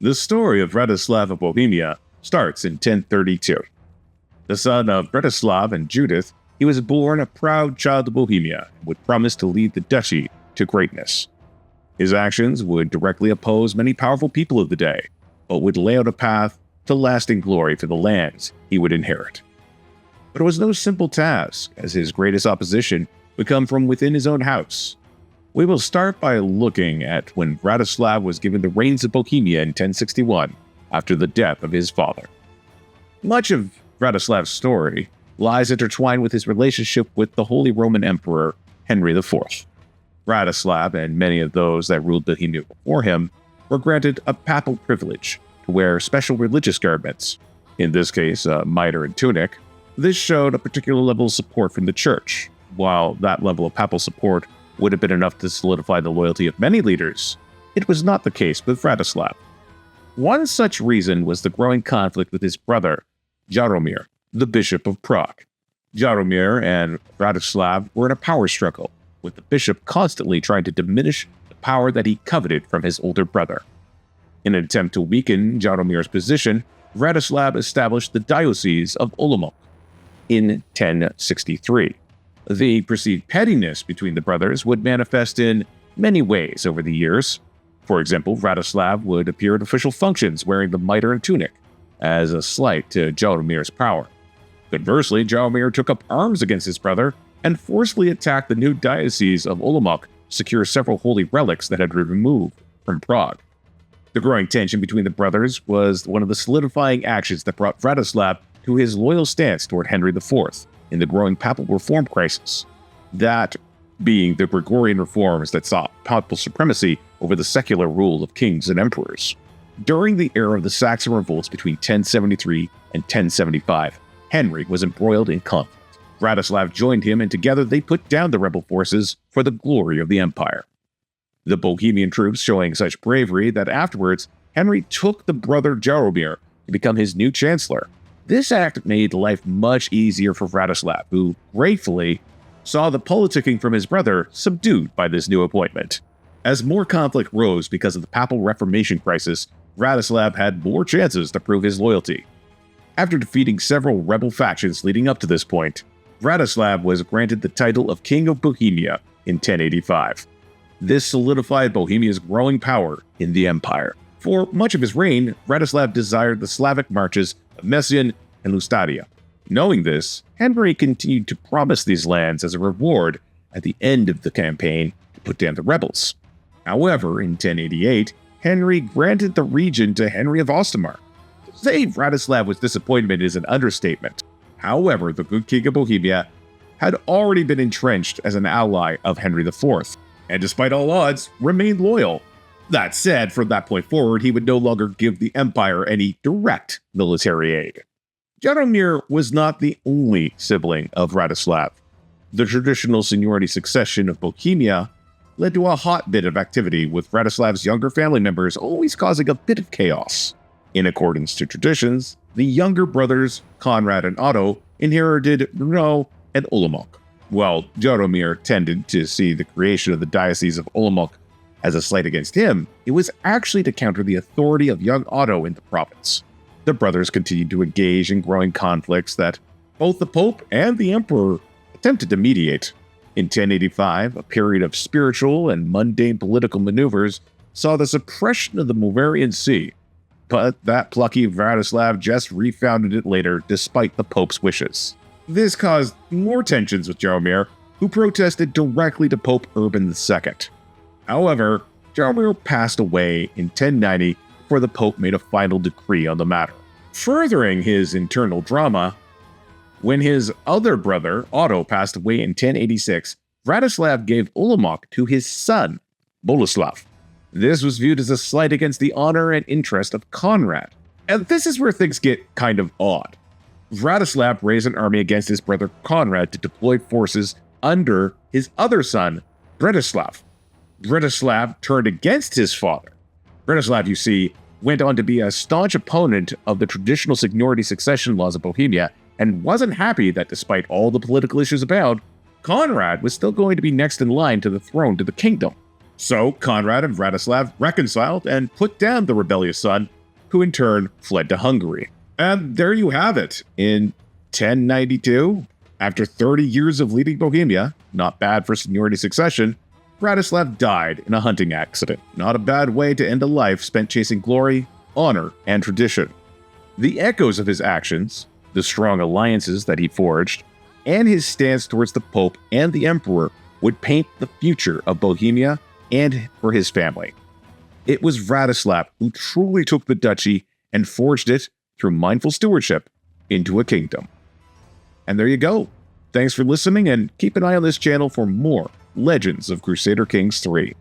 The story of Vratislav of Bohemia starts in 1032. The son of Vratislav and Judith, he was born a proud child of Bohemia and would promise to lead the duchy to greatness. His actions would directly oppose many powerful people of the day, but would lay out a path to lasting glory for the lands he would inherit. But it was no simple task, as his greatest opposition would come from within his own house. We will start by looking at when Vratislav was given the reins of Bohemia in 1061, after the death of his father. Much of Vratislav's story lies intertwined with his relationship with the Holy Roman Emperor Henry IV. Vratislav and many of those that ruled Bohemia before him were granted a papal privilege to wear special religious garments, in this case a mitre and tunic. This showed a particular level of support from the church. While that level of papal support would have been enough to solidify the loyalty of many leaders, it was not the case with Vratislav. One such reason was the growing conflict with his brother, Jaromir, the Bishop of Prague. Jaromir and Vratislav were in a power struggle, with the bishop constantly trying to diminish the power that he coveted from his older brother. In an attempt to weaken Jaromir's position, Vratislav established the Diocese of Olomouc in 1063. The perceived pettiness between the brothers would manifest in many ways over the years. For example, Vratislav would appear at official functions wearing the mitre and tunic, as a slight to Jaromir's power. Conversely, Jaromir took up arms against his brother and forcefully attacked the new Diocese of Olomouc to secure several holy relics that had been removed from Prague. The growing tension between the brothers was one of the solidifying actions that brought Vratislav to his loyal stance toward Henry IV in the growing papal reform crisis, that being the Gregorian reforms that sought papal supremacy over the secular rule of kings and emperors. During the era of the Saxon revolts between 1073 and 1075, Henry was embroiled in conflict. Vratislav joined him, and together they put down the rebel forces for the glory of the empire. The Bohemian troops showing such bravery that afterwards Henry took the brother Jaromir to become his new chancellor. This act made life much easier for Vratislav, who gratefully saw the politicking from his brother subdued by this new appointment. As more conflict rose because of the papal Reformation crisis, Vratislav had more chances to prove his loyalty. After defeating several rebel factions leading up to this point, Vratislav was granted the title of King of Bohemia in 1085. This solidified Bohemia's growing power in the empire. For much of his reign, Vratislav desired the Slavic marches of Messian and Lustadia. Knowing this, Henry continued to promise these lands as a reward at the end of the campaign to put down the rebels. However, in 1088, Henry granted the region to Henry of Ostamar. To say Vratislav was disappointed is an understatement. However, the good king of Bohemia had already been entrenched as an ally of Henry IV, and despite all odds, remained loyal. That said, from that point forward, he would no longer give the empire any direct military aid. Jaromir was not the only sibling of Vratislav. The traditional seniority succession of Bohemia led to a hotbed of activity, with Vratislav's younger family members always causing a bit of chaos. In accordance to traditions, the younger brothers, Conrad and Otto, inherited Brno and Olomouc. While Jaromir tended to see the creation of the Diocese of Olomouc as a slight against him, it was actually to counter the authority of young Otto in the province. The brothers continued to engage in growing conflicts that both the Pope and the Emperor attempted to mediate. In 1085, a period of spiritual and mundane political maneuvers saw the suppression of the Moravian See, but that plucky Vratislav just refounded it later despite the Pope's wishes. This caused more tensions with Jaromir, who protested directly to Pope Urban II. However, Jaromir passed away in 1090 before the Pope made a final decree on the matter. Furthering his internal drama, when his other brother, Otto, passed away in 1086, Vratislav gave Olomouc to his son, Boleslav. This was viewed as a slight against the honor and interest of Conrad. And this is where things get kind of odd. Vratislav raised an army against his brother Conrad to deploy forces under his other son, Vratislav. Vratislav turned against his father. Vratislav, you see, went on to be a staunch opponent of the traditional seniority succession laws of Bohemia, and wasn't happy that despite all the political issues abound, Conrad was still going to be next in line to the throne to the kingdom. So Conrad and Vratislav reconciled and put down the rebellious son, who in turn fled to Hungary. And there you have it. In 1092, after 30 years of leading Bohemia, not bad for seniority succession, Vratislav died in a hunting accident. Not a bad way to end a life spent chasing glory, honor, and tradition. The echoes of his actions, the strong alliances that he forged, and his stance towards the Pope and the Emperor would paint the future of Bohemia and for his family. It was Vratislav who truly took the duchy and forged it, through mindful stewardship, into a kingdom. And there you go. Thanks for listening, and keep an eye on this channel for more Legends of Crusader Kings 3.